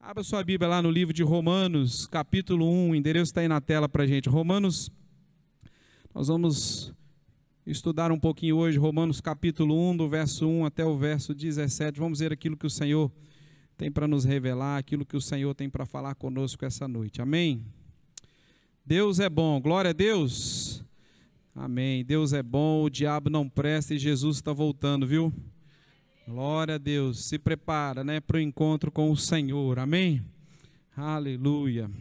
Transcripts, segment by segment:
Abra sua Bíblia lá no livro de Romanos, capítulo 1, o endereço está aí na tela para a gente. Romanos, nós vamos estudar um pouquinho hoje, Romanos capítulo 1, do verso 1 até o verso 17. Vamos ver aquilo que o Senhor tem para nos revelar, aquilo que o Senhor tem para falar conosco essa noite. Amém? Deus é bom, glória a Deus. Amém, Deus é bom, o diabo não presta e Jesus está voltando, viu? Glória a Deus, se prepara, né, para o encontro com o Senhor, amém? Aleluia.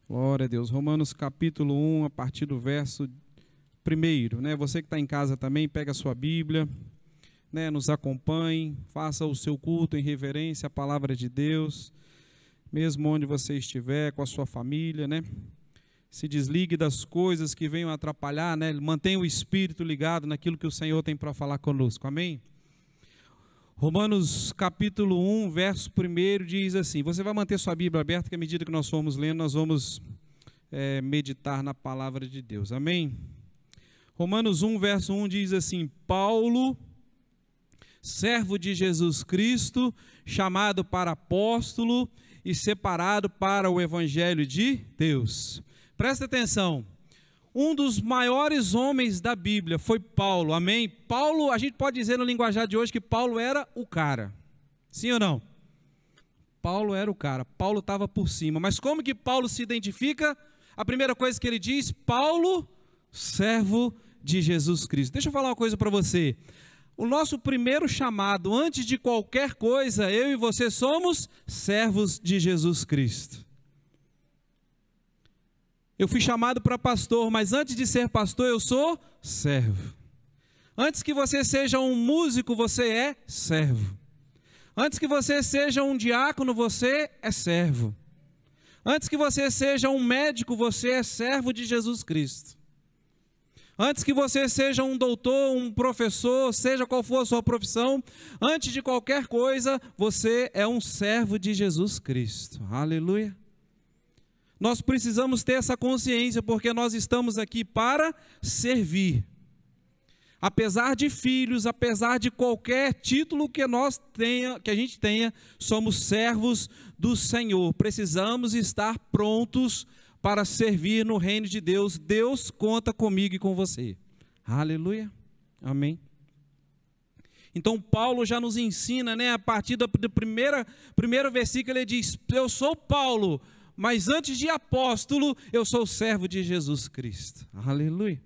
Glória a Deus, Romanos capítulo 1, a partir do verso 1, né? Você que está em casa também, pega a sua Bíblia, né, nos acompanhe, faça o seu culto em reverência à palavra de Deus, mesmo onde você estiver, com a sua família, né? Se desligue das coisas que venham atrapalhar, né? Mantenha o espírito ligado naquilo que o Senhor tem para falar conosco, amém? Romanos capítulo 1, verso 1 diz assim, você vai manter sua Bíblia aberta, que à medida que nós formos lendo, nós vamos meditar na palavra de Deus, amém? Romanos 1, verso 1 diz assim, Paulo, servo de Jesus Cristo, chamado para apóstolo e separado para o Evangelho de Deus. Presta atenção, um dos maiores homens da Bíblia foi Paulo, amém? Paulo, a gente pode dizer no linguajar de hoje que Paulo era o cara, sim ou não? Paulo era o cara, Paulo estava por cima, mas como que Paulo se identifica? A primeira coisa que ele diz, Paulo, servo de Jesus Cristo. Deixa eu falar uma coisa para você, o nosso primeiro chamado, antes de qualquer coisa, eu e você somos servos de Jesus Cristo. Eu fui chamado para pastor, mas antes de ser pastor eu sou servo. Antes que você seja um músico, você é servo. Antes que você seja um diácono, você é servo. Antes que você seja um médico, você é servo de Jesus Cristo. Antes que você seja um doutor, um professor, seja qual for a sua profissão, antes de qualquer coisa, você é um servo de Jesus Cristo. Aleluia. Nós precisamos ter essa consciência, porque nós estamos aqui para servir. Apesar de filhos, apesar de qualquer título que a gente tenha, somos servos do Senhor. Precisamos estar prontos para servir no reino de Deus. Deus conta comigo e com você. Aleluia. Amém. Então Paulo já nos ensina, né, a partir do primeiro versículo, ele diz, eu sou Paulo, mas antes de apóstolo, eu sou servo de Jesus Cristo. Aleluia.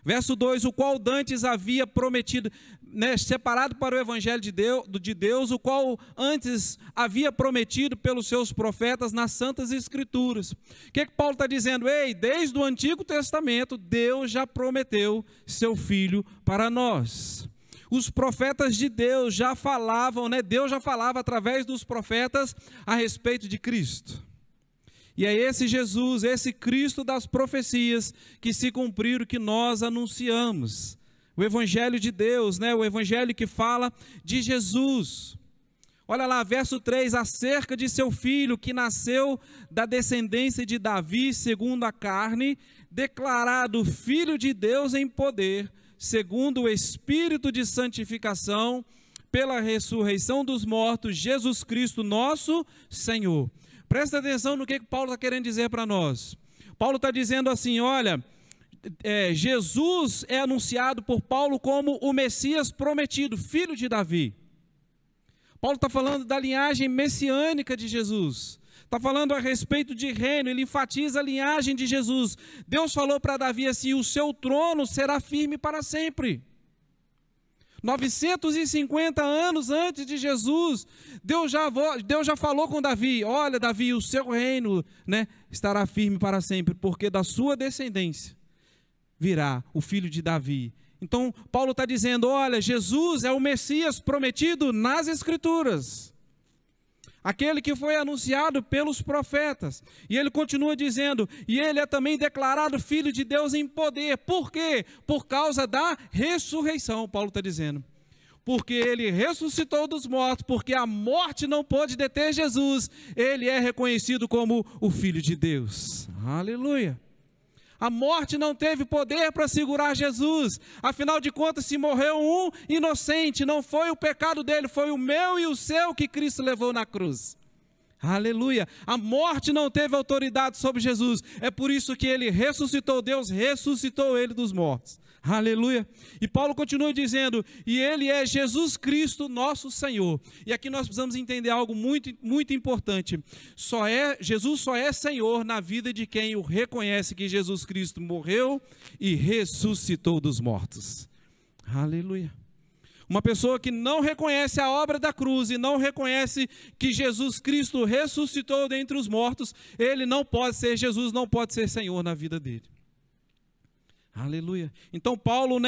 Verso 2, o qual dantes havia prometido, né, separado para o Evangelho de Deus, o qual antes havia prometido pelos seus profetas nas Santas Escrituras. O que Paulo está dizendo? Ei, desde o Antigo Testamento, Deus já prometeu seu Filho para nós. Os profetas de Deus já falavam, né, Deus já falava através dos profetas a respeito de Cristo. E é esse Jesus, esse Cristo das profecias que se cumpriram, que nós anunciamos. O Evangelho de Deus, né? O Evangelho que fala de Jesus. Olha lá, verso 3, acerca de seu filho que nasceu da descendência de Davi, segundo a carne, declarado filho de Deus em poder, segundo o Espírito de santificação, pela ressurreição dos mortos, Jesus Cristo nosso Senhor. Presta atenção no que Paulo está querendo dizer para nós. Paulo está dizendo assim, olha, Jesus é anunciado por Paulo como o Messias prometido, filho de Davi. Paulo está falando da linhagem messiânica de Jesus. Está falando a respeito de reino, ele enfatiza a linhagem de Jesus. Deus falou para Davi assim, o seu trono será firme para sempre. 950 anos antes de Jesus, Deus já falou com Davi, olha Davi, o seu reino, né, estará firme para sempre, porque da sua descendência virá o filho de Davi. Então Paulo está dizendo, olha, Jesus é o Messias prometido nas Escrituras, aquele que foi anunciado pelos profetas, e ele continua dizendo, e ele é também declarado filho de Deus em poder, por quê? Por causa da ressurreição, Paulo está dizendo, porque ele ressuscitou dos mortos, porque a morte não pôde deter Jesus, ele é reconhecido como o Filho de Deus, aleluia. A morte não teve poder para segurar Jesus. Afinal de contas, se morreu um inocente, não foi o pecado dele, foi o meu e o seu que Cristo levou na cruz. Aleluia. A morte não teve autoridade sobre Jesus. É por isso que ele ressuscitou. Deus ressuscitou ele dos mortos. Aleluia. E Paulo continua dizendo, e ele é Jesus Cristo, nosso Senhor. E aqui nós precisamos entender algo muito, muito importante. Jesus só é Senhor na vida de quem o reconhece que Jesus Cristo morreu e ressuscitou dos mortos. Aleluia. Uma pessoa que não reconhece a obra da cruz e não reconhece que Jesus Cristo ressuscitou dentre os mortos, ele não pode ser Jesus, não pode ser Senhor na vida dele. Aleluia. Então Paulo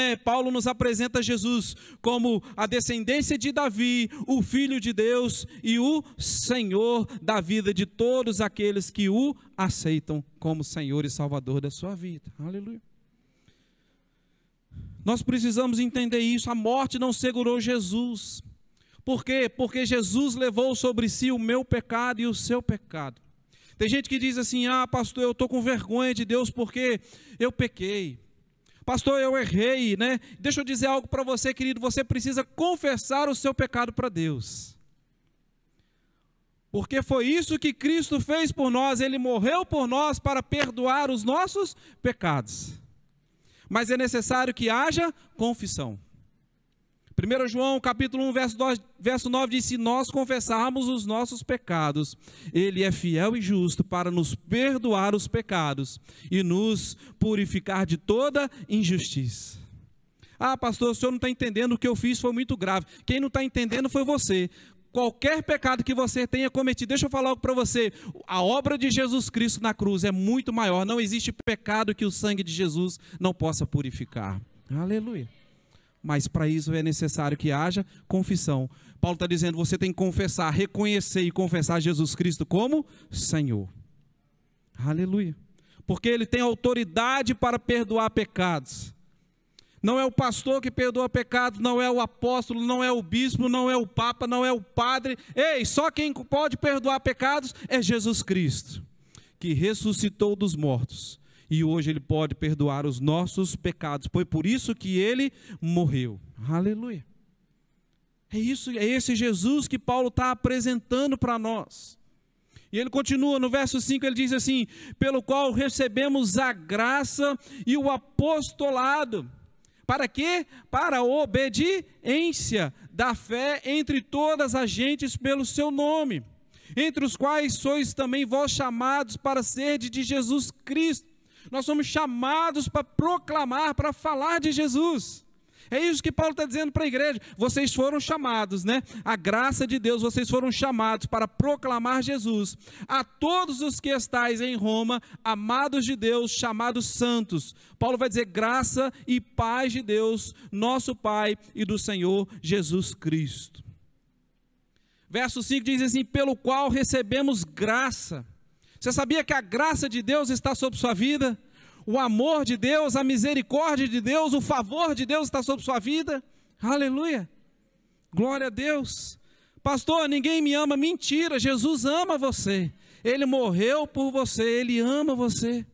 nos apresenta Jesus como a descendência de Davi, o Filho de Deus e o Senhor da vida de todos aqueles que o aceitam como Senhor e Salvador da sua vida. Aleluia. Nós precisamos entender isso, a morte não segurou Jesus. Por quê? Porque Jesus levou sobre si o meu pecado e o seu pecado. Tem gente que diz assim, pastor, eu estou com vergonha de Deus porque eu pequei. Pastor, eu errei, né? Deixa eu dizer algo para você, querido, você precisa confessar o seu pecado para Deus. Porque foi isso que Cristo fez por nós, ele morreu por nós para perdoar os nossos pecados. Mas é necessário que haja confissão. 1 João capítulo 1, verso 9 diz, se nós confessarmos os nossos pecados, ele é fiel e justo para nos perdoar os pecados e nos purificar de toda injustiça. Pastor, o senhor não está entendendo, o que eu fiz foi muito grave. Quem não está entendendo foi você. Qualquer pecado que você tenha cometido, deixa eu falar algo para você, a obra de Jesus Cristo na cruz é muito maior, não existe pecado que o sangue de Jesus não possa purificar. Aleluia. Mas para isso é necessário que haja confissão. Paulo está dizendo, você tem que confessar, reconhecer e confessar Jesus Cristo como Senhor. Aleluia. Porque ele tem autoridade para perdoar pecados. Não é o pastor que perdoa pecados, não é o apóstolo, não é o bispo, não é o papa, não é o padre. Só quem pode perdoar pecados é Jesus Cristo, que ressuscitou dos mortos. E hoje ele pode perdoar os nossos pecados. Foi por isso que ele morreu. Aleluia. É esse Jesus que Paulo está apresentando para nós. E ele continua no verso 5, ele diz assim, pelo qual recebemos a graça e o apostolado. Para quê? Para a obediência da fé entre todas as gentes pelo seu nome, entre os quais sois também vós chamados para serdes de Jesus Cristo. Nós somos chamados para proclamar, para falar de Jesus. É isso que Paulo está dizendo para a igreja. Vocês foram chamados, né? A graça de Deus, vocês foram chamados para proclamar Jesus a todos os que estais em Roma, amados de Deus, chamados santos. Paulo vai dizer graça e paz de Deus, nosso Pai e do Senhor Jesus Cristo. Verso 5 diz assim, pelo qual recebemos graça. Você sabia que a graça de Deus está sobre sua vida? O amor de Deus, a misericórdia de Deus, o favor de Deus está sobre sua vida. Aleluia. Glória a Deus. Pastor, ninguém me ama. Mentira, Jesus ama você. Ele morreu por você, ele ama você.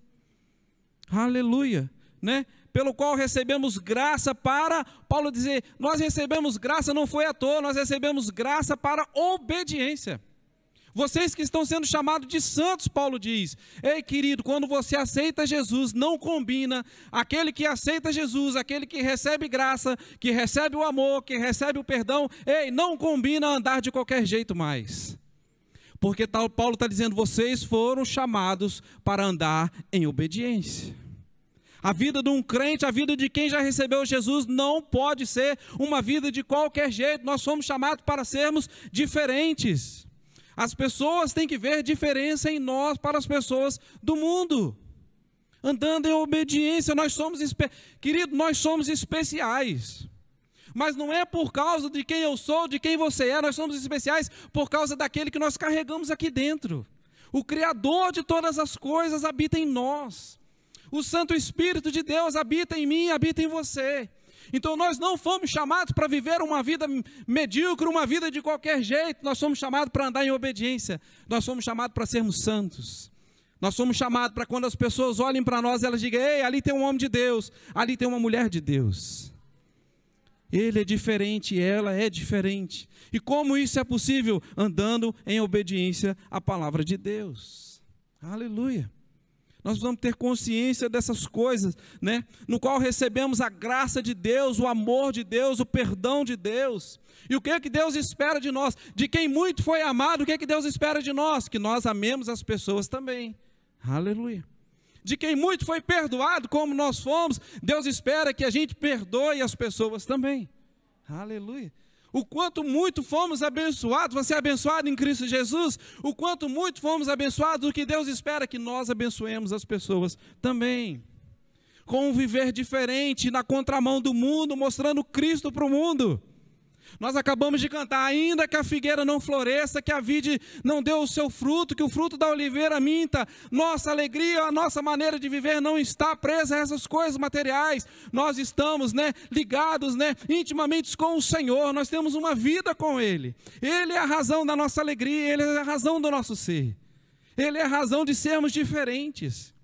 Aleluia. Né? Pelo qual recebemos graça para, Paulo dizer, nós recebemos graça, não foi à toa, nós recebemos graça para obediência. Vocês que estão sendo chamados de santos, Paulo diz, ei querido, quando você aceita Jesus, não combina, aquele que aceita Jesus, aquele que recebe graça, que recebe o amor, que recebe o perdão, não combina andar de qualquer jeito mais. Porque Paulo está dizendo, vocês foram chamados para andar em obediência. A vida de um crente, a vida de quem já recebeu Jesus não pode ser uma vida de qualquer jeito, nós somos chamados para sermos diferentes. As pessoas têm que ver diferença em nós para as pessoas do mundo. Andando em obediência, querido, nós somos especiais. Mas não é por causa de quem eu sou, de quem você é, nós somos especiais por causa daquele que nós carregamos aqui dentro. O Criador de todas as coisas habita em nós. O Santo Espírito de Deus habita em mim, habita em você. Então nós não fomos chamados para viver uma vida medíocre, uma vida de qualquer jeito. Nós fomos chamados para andar em obediência. Nós fomos chamados para sermos santos, Nós somos chamados para quando as pessoas olhem para nós, elas digam: ei, ali tem um homem de Deus, ali tem uma mulher de Deus. Ele é diferente, ela é diferente. E como isso é possível? Andando em obediência à palavra de Deus. Aleluia. Nós precisamos ter consciência dessas coisas, né? No qual recebemos a graça de Deus, o amor de Deus, o perdão de Deus. E o que é que Deus espera de nós? De quem muito foi amado, o que é que Deus espera de nós? Que nós amemos as pessoas também. Aleluia. De quem muito foi perdoado, como nós fomos, Deus espera que a gente perdoe as pessoas também. Aleluia. O quanto muito fomos abençoados, você é abençoado em Cristo Jesus, o quanto muito fomos abençoados, o que Deus espera que nós abençoemos as pessoas também. Com um viver diferente, na contramão do mundo, mostrando Cristo para o mundo. Nós acabamos de cantar: ainda que a figueira não floresça, que a vide não dê o seu fruto, que o fruto da oliveira minta, nossa alegria, a nossa maneira de viver não está presa a essas coisas materiais. Nós estamos, ligados, intimamente com o Senhor, nós temos uma vida com Ele. Ele é a razão da nossa alegria, Ele é a razão do nosso ser. Ele é a razão de sermos diferentes.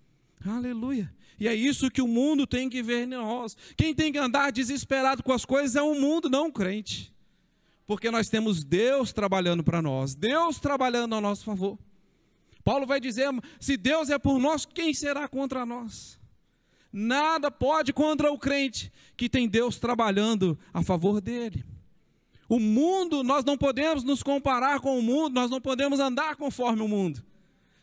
Aleluia. E é isso que o mundo tem que ver em nós. Quem tem que andar desesperado com as coisas é o mundo, não o crente. Porque nós temos Deus trabalhando para nós, Deus trabalhando ao nosso favor. Paulo vai dizer: se Deus é por nós, quem será contra nós? Nada pode contra o crente que tem Deus trabalhando a favor dele. O mundo, nós não podemos nos comparar com o mundo, nós não podemos andar conforme o mundo.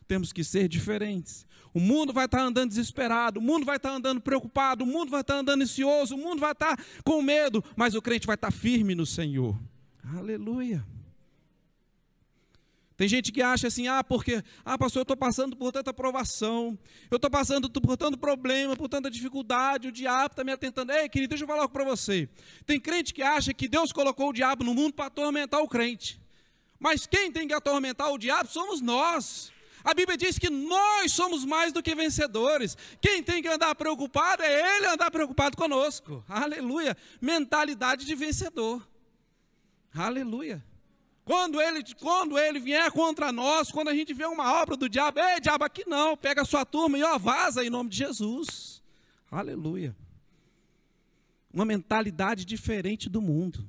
Temos que ser diferentes. O mundo vai estar andando desesperado, o mundo vai estar andando preocupado, o mundo vai estar andando ansioso, o mundo vai estar com medo, mas o crente vai estar firme no Senhor. Aleluia. Tem gente que acha assim: pastor, eu estou passando por tanta provação, eu estou passando por tanto problema, por tanta dificuldade, o diabo está me atentando. Ei, querido, deixa eu falar algo para você. Tem crente que acha que Deus colocou o diabo no mundo para atormentar o crente. Mas quem tem que atormentar o diabo somos nós. A Bíblia diz que nós somos mais do que vencedores. Quem tem que andar preocupado é Ele andar preocupado conosco. Aleluia. Mentalidade de vencedor. Aleluia. Quando ele vier contra nós, quando a gente vê uma obra do diabo: ei, diabo, aqui não, pega a sua turma e vaza em nome de Jesus. Aleluia. Uma mentalidade diferente do mundo.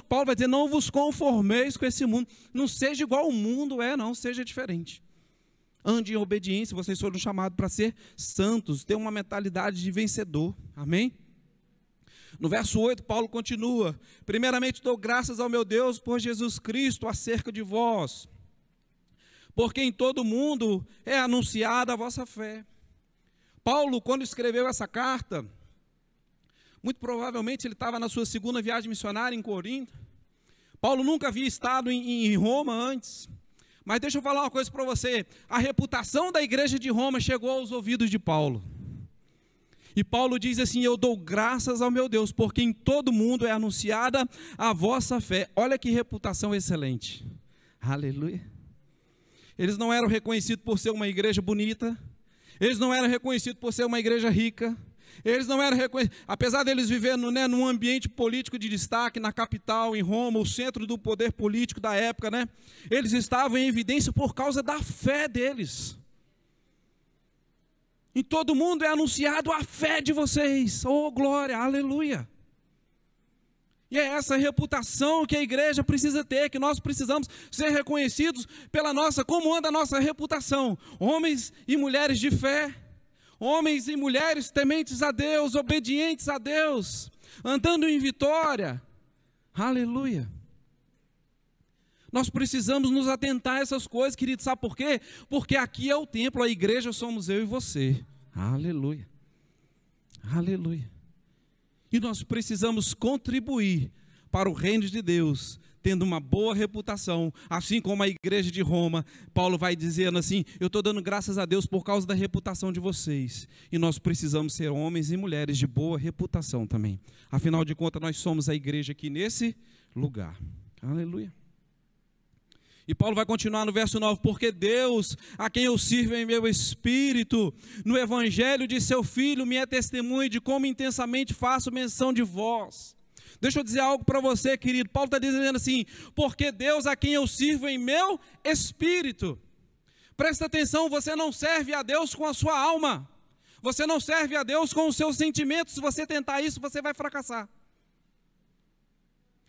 Paulo vai dizer: não vos conformeis com esse mundo. Não seja igual o mundo não, seja diferente. Ande em obediência, vocês foram chamados para ser santos, ter uma mentalidade de vencedor. Amém? No verso 8, Paulo continua: primeiramente dou graças ao meu Deus por Jesus Cristo acerca de vós, porque em todo o mundo é anunciada a vossa fé. Paulo, quando escreveu essa carta, muito provavelmente ele estava na sua segunda viagem missionária em Corinto. Paulo nunca havia estado em Roma antes. Mas deixa eu falar uma coisa para você: a reputação da igreja de Roma chegou aos ouvidos de Paulo. E Paulo diz assim: eu dou graças ao meu Deus, porque em todo mundo é anunciada a vossa fé. Olha que reputação excelente. Aleluia. Eles não eram reconhecidos por ser uma igreja bonita, eles não eram reconhecidos por ser uma igreja rica, eles não eram reconhecidos, apesar deles viverem num ambiente político de destaque, na capital, em Roma, o centro do poder político da época, eles estavam em evidência por causa da fé deles. Em todo mundo é anunciado a fé de vocês. Oh, glória, aleluia. E é essa reputação que a igreja precisa ter, que nós precisamos ser reconhecidos pela nossa, como anda a nossa reputação. Homens e mulheres de fé, homens e mulheres tementes a Deus, obedientes a Deus, andando em vitória. Aleluia. Nós precisamos nos atentar a essas coisas, queridos. Sabe por quê? Porque aqui é o templo, a igreja somos eu e você. Aleluia. Aleluia. E nós precisamos contribuir para o reino de Deus, tendo uma boa reputação, assim como a igreja de Roma. Paulo vai dizendo assim: eu estou dando graças a Deus por causa da reputação de vocês. E nós precisamos ser homens e mulheres de boa reputação também. Afinal de contas, nós somos a igreja aqui nesse lugar. Aleluia. E Paulo vai continuar no verso 9: porque Deus, a quem eu sirvo em meu espírito, no evangelho de seu Filho, me é testemunha de como intensamente faço menção de vós. Deixa eu dizer algo para você, querido. Paulo está dizendo assim: porque Deus, a quem eu sirvo em meu espírito. Presta atenção, você não serve a Deus com a sua alma. Você não serve a Deus com os seus sentimentos. Se você tentar isso, você vai fracassar.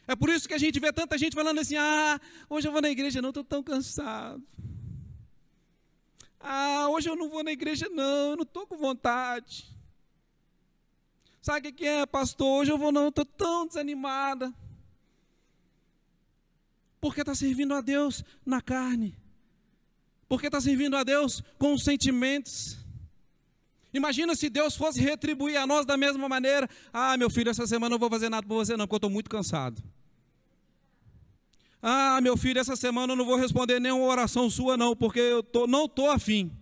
É por isso que a gente vê tanta gente falando assim, hoje eu vou na igreja não, estou tão cansado. Hoje eu não vou na igreja não, eu não estou com vontade. Sabe o que é, pastor? Hoje eu vou não, estou tão desanimada. Porque está servindo a Deus na carne. Porque está servindo a Deus com os sentimentos. Imagina se Deus fosse retribuir a nós da mesma maneira. Meu filho, essa semana eu não vou fazer nada por você não, porque eu estou muito cansado. Meu filho, essa semana eu não vou responder nenhuma oração sua não, porque eu não estou afim.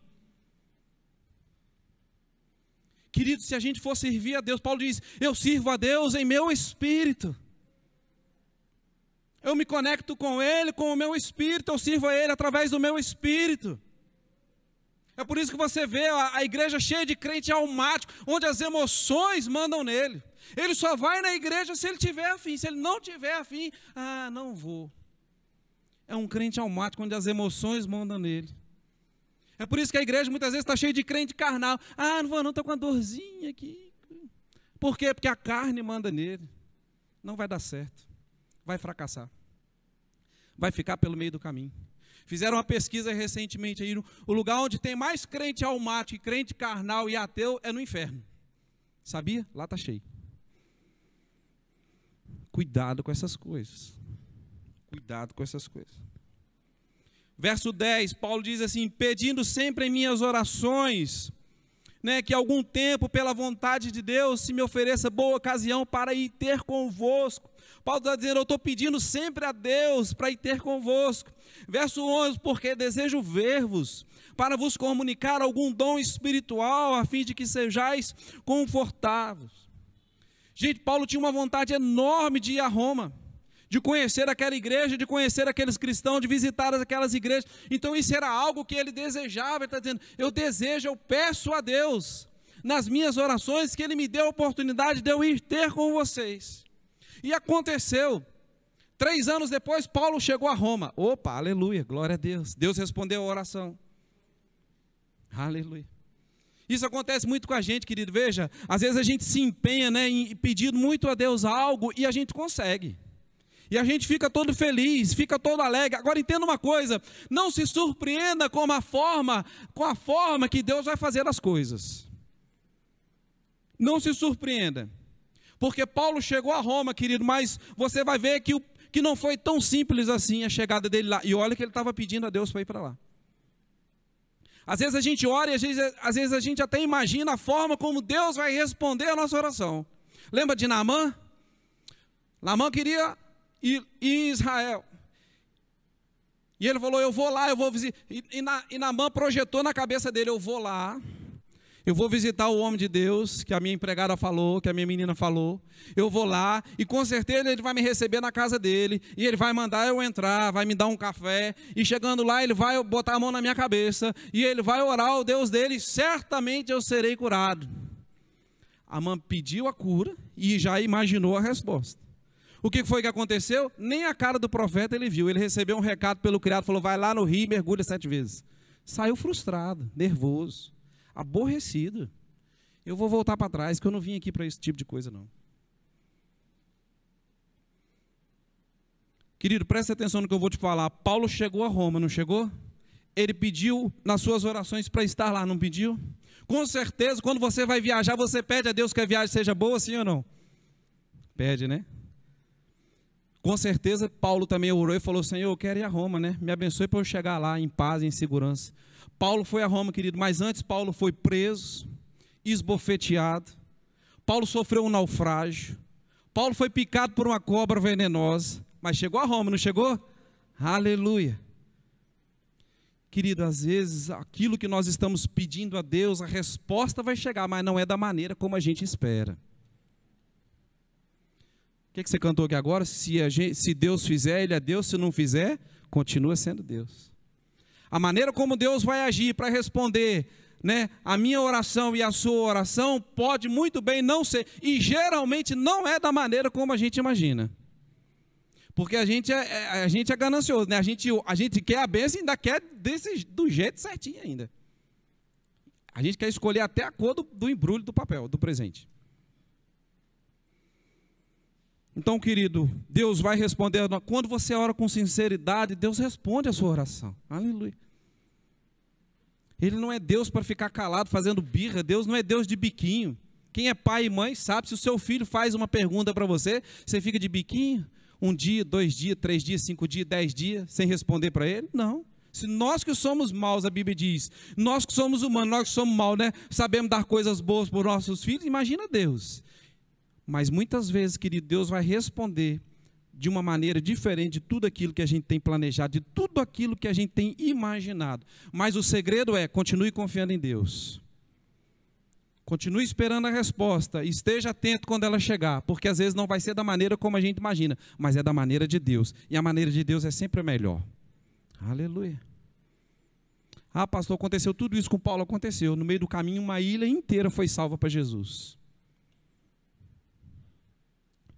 Querido, se a gente for servir a Deus, Paulo diz, eu sirvo a Deus em meu espírito. Eu me conecto com Ele, com o meu espírito, eu sirvo a Ele através do meu espírito. É por isso que você vê a igreja cheia de crente almático, onde as emoções mandam nele. Ele só vai na igreja se ele tiver afim, se ele não tiver afim, não vou. É um crente almático, onde as emoções mandam nele. É por isso que a igreja muitas vezes está cheia de crente carnal. Não vou não, estou com uma dorzinha aqui. Por quê? Porque a carne manda nele. Não vai dar certo. Vai fracassar. Vai ficar pelo meio do caminho. Fizeram uma pesquisa recentemente aí, o lugar onde tem mais crente almático, crente carnal e ateu é no inferno. Sabia? Lá está cheio. Cuidado com essas coisas. Cuidado com essas coisas. Verso 10, Paulo diz assim, pedindo sempre em minhas orações, que algum tempo, pela vontade de Deus, se me ofereça boa ocasião para ir ter convosco. Paulo está dizendo, eu estou pedindo sempre a Deus para ir ter convosco. Verso 11, porque desejo ver-vos, para vos comunicar algum dom espiritual, a fim de que sejais confortáveis. Gente, Paulo tinha uma vontade enorme de ir a Roma, de conhecer aquela igreja, de conhecer aqueles cristãos, de visitar aquelas igrejas. Então isso era algo que ele desejava. Ele está dizendo, eu peço a Deus, nas minhas orações, que Ele me dê a oportunidade de eu ir ter com vocês. E aconteceu. 3 anos depois, Paulo chegou a Roma. Opa, aleluia, glória a Deus. Deus respondeu a oração. Aleluia. Isso acontece muito com a gente, querido. Veja, às vezes a gente se empenha, em pedir muito a Deus algo e a gente consegue. E a gente fica todo feliz, fica todo alegre. Agora entenda uma coisa, não se surpreenda com a forma que Deus vai fazer as coisas. Não se surpreenda. Porque Paulo chegou a Roma, querido, mas você vai ver que não foi tão simples assim a chegada dele lá. E olha que ele estava pedindo a Deus para ir para lá. Às vezes a gente ora e às vezes a gente até imagina a forma como Deus vai responder a nossa oração. Lembra de Naamã? Naamã queria ir em Israel. E ele falou, eu vou lá, eu vou visitar. E Naamã projetou na cabeça dele, eu vou lá. Eu vou visitar o homem de Deus, que a minha empregada falou, que a minha menina falou. Eu vou lá e com certeza ele vai me receber na casa dele. E ele vai mandar eu entrar, vai me dar um café. E chegando lá ele vai botar a mão na minha cabeça. E ele vai orar ao Deus dele e certamente eu serei curado. Naamã pediu a cura e já imaginou a resposta. O que foi que aconteceu? Nem a cara do profeta ele viu. Ele recebeu um recado pelo criado, falou, vai lá no rio e mergulha 7 vezes. Saiu frustrado, nervoso. Aborrecido. Eu vou voltar para trás, que eu não vim aqui para esse tipo de coisa não. Querido, presta atenção no que eu vou te falar. Paulo chegou a Roma, não chegou? Ele pediu nas suas orações para estar lá, não pediu? Com certeza, quando você vai viajar, você pede a Deus que a viagem seja boa, sim ou não? Pede, né? Com certeza, Paulo também orou e falou, Senhor, eu quero ir a Roma, né? Me abençoe para eu chegar lá em paz e em segurança. Paulo foi a Roma, querido, mas antes Paulo foi preso, esbofeteado. Paulo sofreu um naufrágio. Paulo foi picado por uma cobra venenosa. Mas chegou a Roma, não chegou? Aleluia. Querido, às vezes aquilo que nós estamos pedindo a Deus, a resposta vai chegar, mas não é da maneira como a gente espera. O que você cantou aqui agora? Se Deus fizer, Ele é Deus. Se não fizer, continua sendo Deus. A maneira como Deus vai agir para responder, a minha oração e a sua oração pode muito bem não ser, e geralmente não é da maneira como a gente imagina. Porque a gente é ganancioso, né? A gente quer a bênção e ainda quer do jeito certinho ainda. A gente quer escolher até a cor do embrulho do papel, do presente. Então, querido, Deus vai responder. Quando você ora com sinceridade, Deus responde a sua oração. Aleluia. Ele não é Deus para ficar calado, fazendo birra. Deus não é Deus de biquinho. Quem é pai e mãe sabe, se o seu filho faz uma pergunta para você, você fica de biquinho? 1 dia, 2 dias, 3 dias, 5 dias, 10 dias, sem responder para ele? Não. Se nós que somos maus, a Bíblia diz, nós que somos humanos, nós que somos maus, né? Sabemos dar coisas boas para os nossos filhos, imagina Deus. Mas muitas vezes, querido, Deus vai responder de uma maneira diferente de tudo aquilo que a gente tem planejado, de tudo aquilo que a gente tem imaginado. Mas o segredo é, continue confiando em Deus. Continue esperando a resposta, esteja atento quando ela chegar, porque às vezes não vai ser da maneira como a gente imagina, mas é da maneira de Deus, e a maneira de Deus é sempre a melhor. Aleluia. Ah, pastor, aconteceu tudo isso com Paulo, aconteceu, no meio do caminho uma ilha inteira foi salva para Jesus.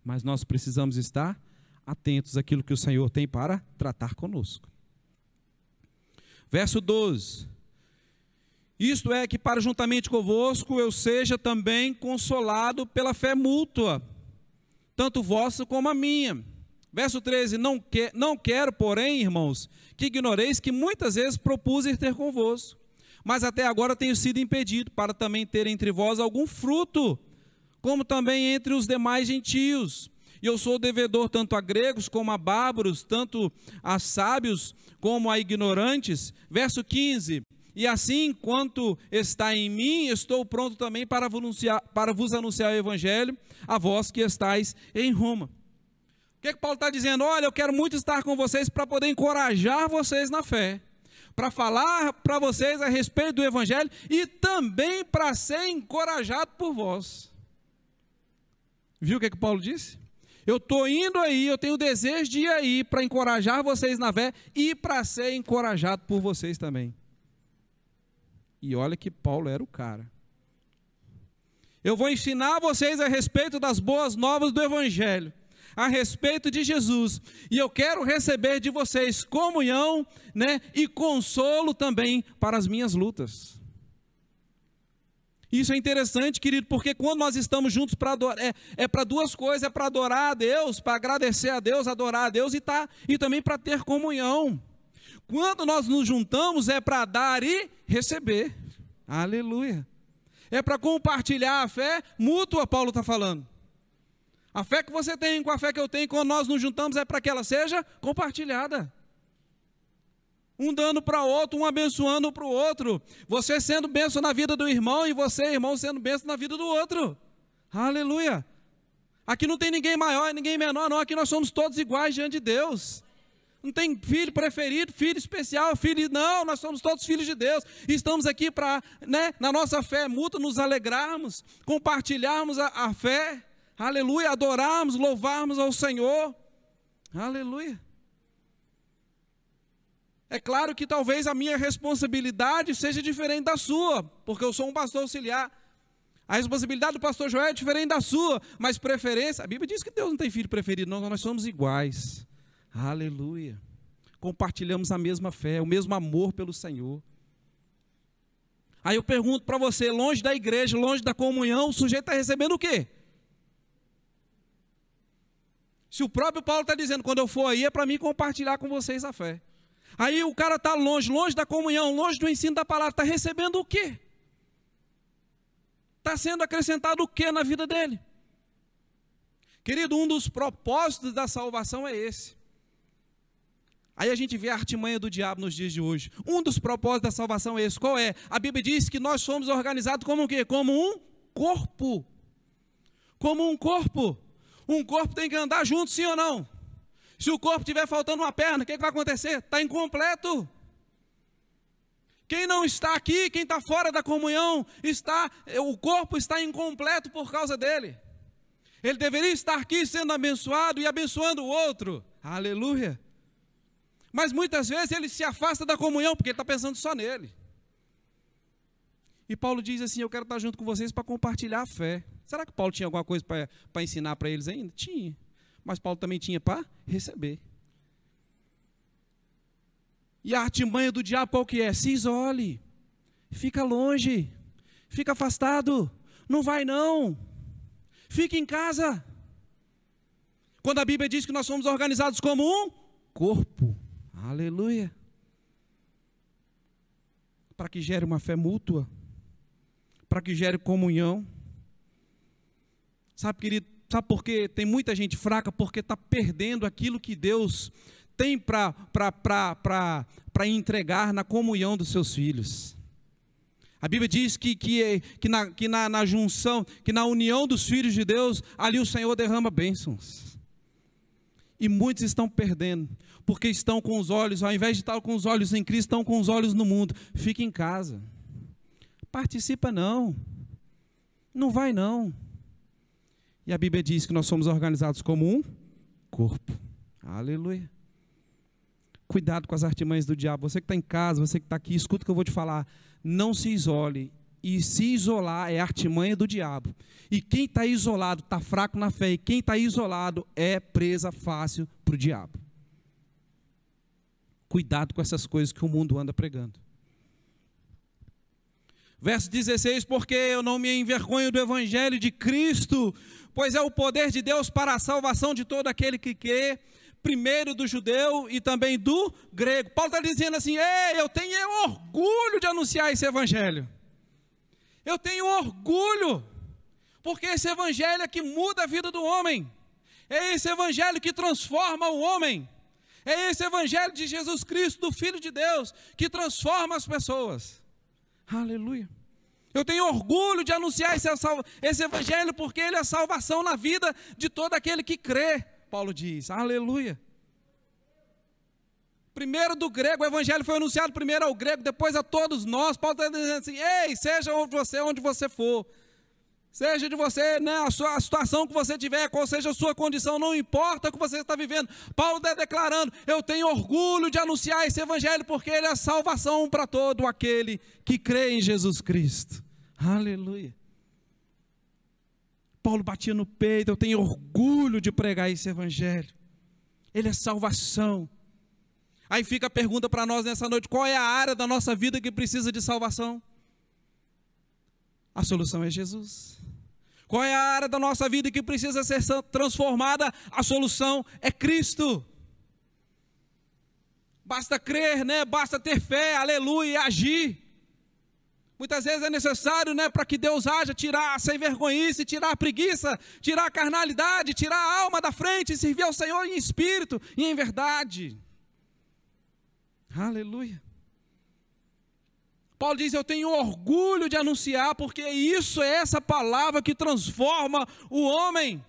Mas nós precisamos estar atentos àquilo que o Senhor tem para tratar conosco. Verso 12. Isto é, que para juntamente convosco eu seja também consolado pela fé mútua, tanto vossa como a minha. Verso 13, não quero, porém, irmãos, que ignoreis que muitas vezes propus ir ter convosco, mas até agora tenho sido impedido, para também ter entre vós algum fruto, como também entre os demais gentios. E eu sou devedor tanto a gregos como a bárbaros, tanto a sábios como a ignorantes. Verso 15, e assim, quanto está em mim, estou pronto também para vos anunciar o evangelho, a vós que estáis em Roma. O que Paulo está dizendo? Olha, eu quero muito estar com vocês para poder encorajar vocês na fé, para falar para vocês a respeito do evangelho e também para ser encorajado por vós. Viu o que Paulo disse? Eu estou indo aí, eu tenho o desejo de ir aí para encorajar vocês na fé e para ser encorajado por vocês também. E olha que Paulo era o cara. Eu vou ensinar vocês a respeito das boas novas do evangelho, a respeito de Jesus, e eu quero receber de vocês comunhão, né, e consolo também para as minhas lutas. Isso é interessante, querido, porque quando nós estamos juntos para adorar, é para duas coisas, é para adorar a Deus, para agradecer a Deus, adorar a Deus e também para ter comunhão. Quando nós nos juntamos é para dar e receber. Aleluia. É para compartilhar a fé mútua, Paulo está falando. A fé que você tem com a fé que eu tenho, quando nós nos juntamos, é para que ela seja compartilhada. Um dando para o outro, um abençoando para o outro. Você sendo bênção na vida do irmão e você, irmão, sendo bênção na vida do outro. Aleluia. Aqui não tem ninguém maior e ninguém menor, não. Aqui nós somos todos iguais diante de Deus. Não tem filho preferido, filho especial, filho... Não, nós somos todos filhos de Deus. E estamos aqui para, né, na nossa fé mútua, nos alegrarmos, compartilharmos a fé. Aleluia, adorarmos, louvarmos ao Senhor. Aleluia. É claro que talvez a minha responsabilidade seja diferente da sua, porque eu sou um pastor auxiliar. A responsabilidade do pastor Joel é diferente da sua, mas preferência... A Bíblia diz que Deus não tem filho preferido, não, nós somos iguais. Aleluia. Compartilhamos a mesma fé, o mesmo amor pelo Senhor. Aí eu pergunto para você, longe da igreja, longe da comunhão, o sujeito está recebendo o quê? Se o próprio Paulo está dizendo, quando eu for aí, é para mim compartilhar com vocês a fé. Aí o cara está longe, longe da comunhão, longe do ensino da palavra, está recebendo o quê? Está sendo acrescentado o quê na vida dele? Querido, um dos propósitos da salvação é esse. Aí a gente vê a artimanha do diabo nos dias de hoje. Um dos propósitos da salvação é esse. Qual é? A Bíblia diz que nós somos organizados como o quê? Como um corpo. Como um corpo. Um corpo tem que andar junto, sim ou não? Se o corpo estiver faltando uma perna, o que vai acontecer? Está incompleto. Quem não está aqui, quem está fora da comunhão, o corpo está incompleto por causa dele. Ele deveria estar aqui sendo abençoado e abençoando o outro. Aleluia. Mas muitas vezes ele se afasta da comunhão, porque ele está pensando só nele. E Paulo diz assim, eu quero estar junto com vocês para compartilhar a fé. Será que Paulo tinha alguma coisa para ensinar para eles ainda? Tinha. mas Paulo também tinha para receber. E a artimanha do diabo qual que é? Se isole, fica longe, fica afastado, não vai não, fica em casa. Quando a Bíblia diz que nós somos organizados como um corpo, aleluia, para que gere uma fé mútua, para que gere comunhão. Sabe, querido, sabe por quê? Tem muita gente fraca porque está perdendo aquilo que Deus tem para entregar na comunhão dos seus filhos. A Bíblia diz que na junção, que na união dos filhos de Deus, ali o Senhor derrama bênçãos. E muitos estão perdendo, porque estão com os olhos, ao invés de estar com os olhos em Cristo, estão com os olhos no mundo. Fica em casa. Participa não. Não vai não. E a Bíblia diz que nós somos organizados como um corpo. Aleluia. Cuidado com as artimanhas do diabo. Você que está em casa, você que está aqui, escuta o que eu vou te falar. Não se isole. E se isolar é artimanha do diabo. E quem está isolado está fraco na fé. E quem está isolado é presa fácil para o diabo. Cuidado com essas coisas que o mundo anda pregando. Verso 16, porque eu não me envergonho do evangelho de Cristo, pois é o poder de Deus para a salvação de todo aquele que crê, primeiro do judeu e também do grego. Paulo está dizendo assim, ei, eu tenho orgulho de anunciar esse evangelho. Eu tenho orgulho, porque esse evangelho é que muda a vida do homem. É esse evangelho que transforma o homem. É esse evangelho de Jesus Cristo, do Filho de Deus, que transforma as pessoas. Aleluia. Eu tenho orgulho de anunciar esse evangelho, porque ele é salvação na vida de todo aquele que crê, Paulo diz. Aleluia. Primeiro do grego, o evangelho foi anunciado primeiro ao grego, depois a todos nós. Paulo está dizendo assim, ei, seja onde você for. Seja de você, né, a situação que você tiver, qual seja a sua condição, não importa o que você está vivendo. Paulo está declarando, eu tenho orgulho de anunciar esse evangelho, porque ele é salvação para todo aquele que crê em Jesus Cristo. Aleluia. Paulo batia no peito, eu tenho orgulho de pregar esse evangelho. Ele é salvação. Aí fica a pergunta para nós nessa noite, qual é a área da nossa vida que precisa de salvação? A solução é Jesus. Qual é a área da nossa vida que precisa ser transformada? A solução é Cristo. Basta crer, né? Basta ter fé, aleluia, e agir. Muitas vezes é necessário, né, para que Deus haja, tirar a sem vergonhice, tirar a preguiça, tirar a carnalidade, tirar a alma da frente e servir ao Senhor em espírito e em verdade. Aleluia. Paulo diz, eu tenho orgulho de anunciar, porque isso é essa palavra que transforma o homem.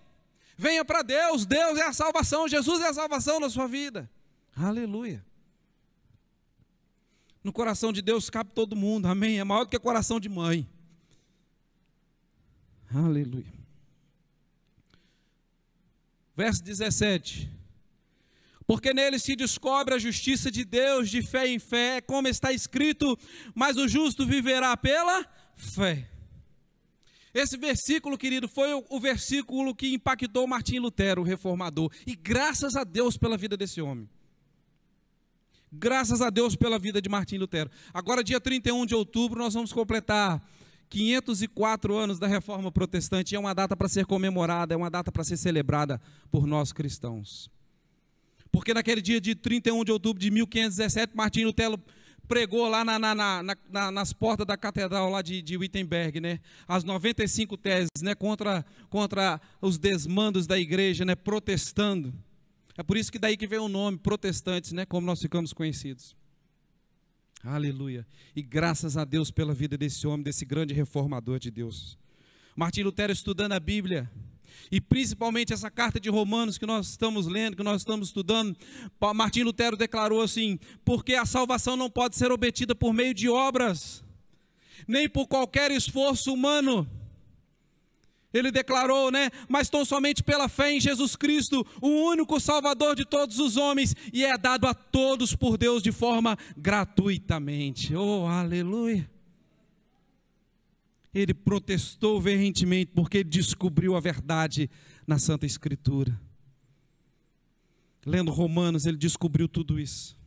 Venha para Deus, Deus é a salvação, Jesus é a salvação na sua vida. Aleluia. No coração de Deus cabe todo mundo, amém? É maior do que o coração de mãe. Aleluia. Verso 17. Porque nele se descobre a justiça de Deus de fé em fé, como está escrito, mas o justo viverá pela fé. Esse versículo, querido, foi o versículo que impactou Martim Lutero, o reformador. E graças a Deus pela vida desse homem. Graças a Deus pela vida de Martim Lutero. Agora, dia 31 de outubro, nós vamos completar 504 anos da Reforma Protestante. É uma data para ser comemorada, é uma data para ser celebrada por nós cristãos. Porque naquele dia de 31 de outubro de 1517, Martim Lutero pregou lá nas portas da catedral lá de Wittenberg, né, as 95 teses, né, contra os desmandos da igreja, né, protestando. É por isso que daí que vem o nome, protestantes, né, como nós ficamos conhecidos. Aleluia. E graças a Deus pela vida desse homem, desse grande reformador de Deus. Martim Lutero, estudando a Bíblia, e principalmente essa carta de Romanos que nós estamos lendo, que nós estamos estudando, Martim Lutero declarou assim, porque a salvação não pode ser obtida por meio de obras, nem por qualquer esforço humano. Ele declarou, né, mas tão somente pela fé em Jesus Cristo, o único Salvador de todos os homens, e é dado a todos por Deus de forma gratuitamente. Oh, aleluia! Ele protestou veementemente porque ele descobriu a verdade na Santa Escritura. Lendo Romanos, ele descobriu tudo isso.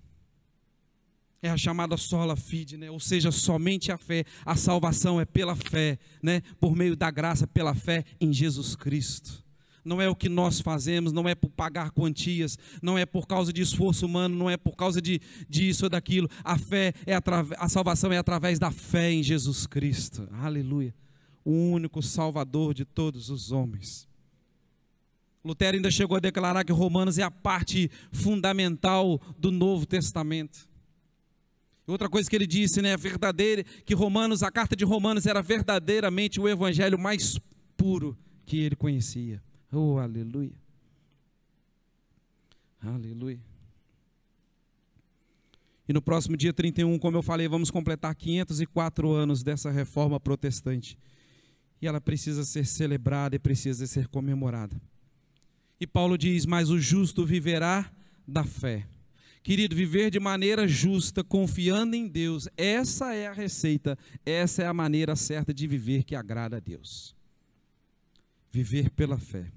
É a chamada sola fide, né? Ou seja, somente a fé. A salvação é pela fé, né? Por meio da graça, pela fé em Jesus Cristo. Não é o que nós fazemos, não é por pagar quantias, não é por causa de esforço humano, não é por causa disso ou daquilo. A fé a salvação é através da fé em Jesus Cristo. Aleluia. O único Salvador de todos os homens. Lutero ainda chegou a declarar que Romanos é a parte fundamental do Novo Testamento. Outra coisa que ele disse, né, verdadeira, que Romanos, a carta de Romanos era verdadeiramente o evangelho mais puro que ele conhecia. Oh, aleluia. Aleluia. E no próximo dia 31, como eu falei, vamos completar 504 anos dessa reforma protestante. E ela precisa ser celebrada e precisa ser comemorada. E Paulo diz, mas o justo viverá da fé. Querido, viver de maneira justa, confiando em Deus, essa é a receita, essa é a maneira certa de viver que agrada a Deus. Viver pela fé.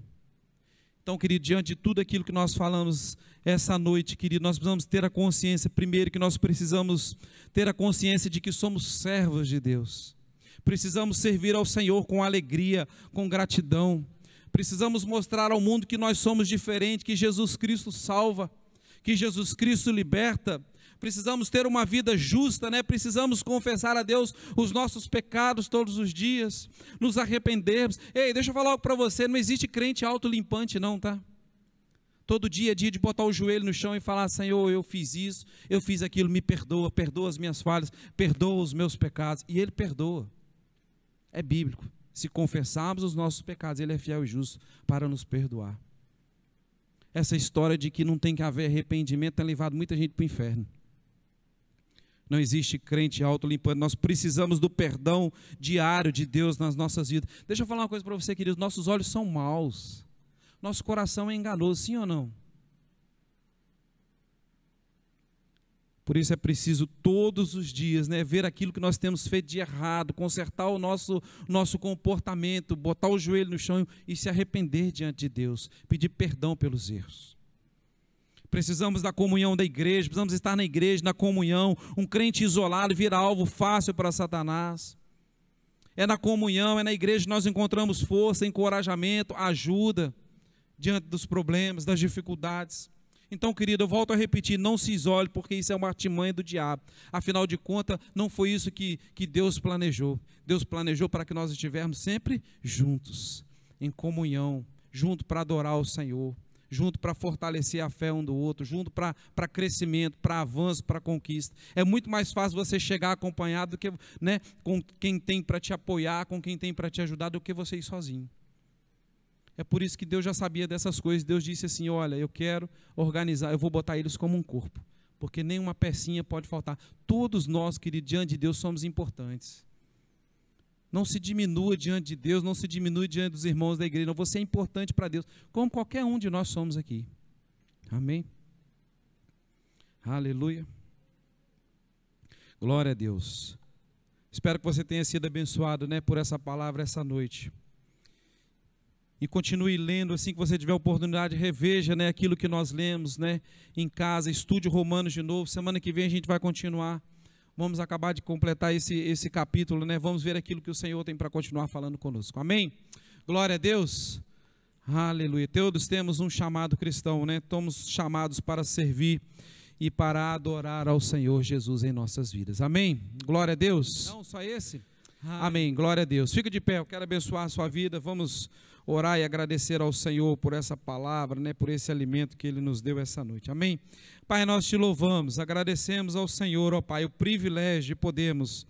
Então, querido, diante de tudo aquilo que nós falamos essa noite, querido, nós precisamos ter a consciência, primeiro que nós precisamos ter a consciência de que somos servos de Deus. Precisamos servir ao Senhor com alegria, com gratidão. Precisamos mostrar ao mundo que nós somos diferentes, que Jesus Cristo salva, que Jesus Cristo liberta. Precisamos ter uma vida justa, né? Precisamos confessar a Deus os nossos pecados todos os dias, nos arrependermos. Ei, deixa eu falar algo para você, não existe crente autolimpante não, tá? Todo dia é dia de botar o joelho no chão e falar, Senhor, eu fiz isso, eu fiz aquilo, me perdoa, perdoa as minhas falhas, perdoa os meus pecados, e Ele perdoa. É bíblico, se confessarmos os nossos pecados, Ele é fiel e justo para nos perdoar. Essa história de que não tem que haver arrependimento tem levado muita gente para o inferno. Não existe crente autolimpando, nós precisamos do perdão diário de Deus nas nossas vidas. Deixa eu falar uma coisa para você, querido, nossos olhos são maus, nosso coração é enganoso, sim ou não? Por isso é preciso todos os dias, né, ver aquilo que nós temos feito de errado, consertar o nosso comportamento, botar o joelho no chão e se arrepender diante de Deus, pedir perdão pelos erros. Precisamos da comunhão da igreja, precisamos estar na igreja, na comunhão. Um crente isolado vira alvo fácil para Satanás. É na comunhão, é na igreja que nós encontramos força, encorajamento, ajuda diante dos problemas, das dificuldades. Então, querido, eu volto a repetir, não se isole, porque isso é uma artimanha do diabo. Afinal de contas, não foi isso que Deus planejou. Deus planejou para que nós estivermos sempre juntos, em comunhão, junto para adorar o Senhor, junto para fortalecer a fé um do outro, junto para crescimento, para avanço, para conquista. É muito mais fácil você chegar acompanhado do que, né, com quem tem para te apoiar, com quem tem para te ajudar, do que você ir sozinho. É por isso que Deus já sabia dessas coisas. Deus disse assim, olha, eu quero organizar, eu vou botar eles como um corpo, porque nenhuma pecinha pode faltar. Todos nós, querido, diante de Deus somos importantes. Não se diminua diante de Deus, não se diminua diante dos irmãos da igreja, não. Você é importante para Deus, como qualquer um de nós somos aqui. Amém? Aleluia. Glória a Deus. Espero que você tenha sido abençoado, né, por essa palavra essa noite. E continue lendo, assim que você tiver oportunidade, reveja, né, aquilo que nós lemos, né, em casa, estude Romanos de novo. Semana que vem a gente vai continuar. Vamos acabar de completar esse capítulo, né? Vamos ver aquilo que o Senhor tem para continuar falando conosco. Amém? Glória a Deus. Aleluia. Todos temos um chamado cristão, né? Somos chamados para servir e para adorar ao Senhor Jesus em nossas vidas. Amém? Glória a Deus. Não, só esse? Amém. Glória a Deus. Fica de pé, eu quero abençoar a sua vida. Vamos orar e agradecer ao Senhor por essa palavra, né, por esse alimento que Ele nos deu essa noite. Amém? Pai, nós te louvamos, agradecemos ao Senhor, ó Pai, o privilégio de podermos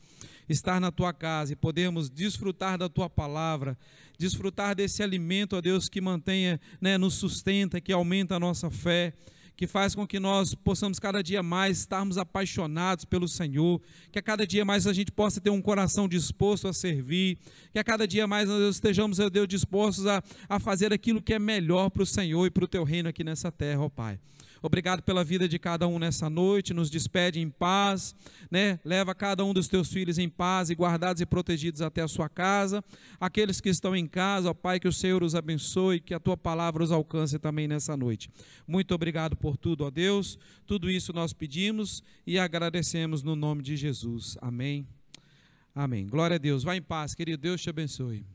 estar na Tua casa e podermos desfrutar da Tua palavra, desfrutar desse alimento, ó Deus, que mantenha, né, nos sustenta, que aumenta a nossa fé, que faz com que nós possamos cada dia mais estarmos apaixonados pelo Senhor, que a cada dia mais a gente possa ter um coração disposto a servir, que a cada dia mais nós estejamos, ó Deus, dispostos a fazer aquilo que é melhor para o Senhor e para o Teu reino aqui nessa terra, ó Pai. Obrigado pela vida de cada um nessa noite, nos despede em paz, né? Leva cada um dos teus filhos em paz e guardados e protegidos até a sua casa. Aqueles que estão em casa, ó Pai, que o Senhor os abençoe, que a tua palavra os alcance também nessa noite. Muito obrigado por tudo, ó Deus. Tudo isso nós pedimos e agradecemos no nome de Jesus. Amém. Amém. Glória a Deus. Vá em paz, querido. Deus te abençoe.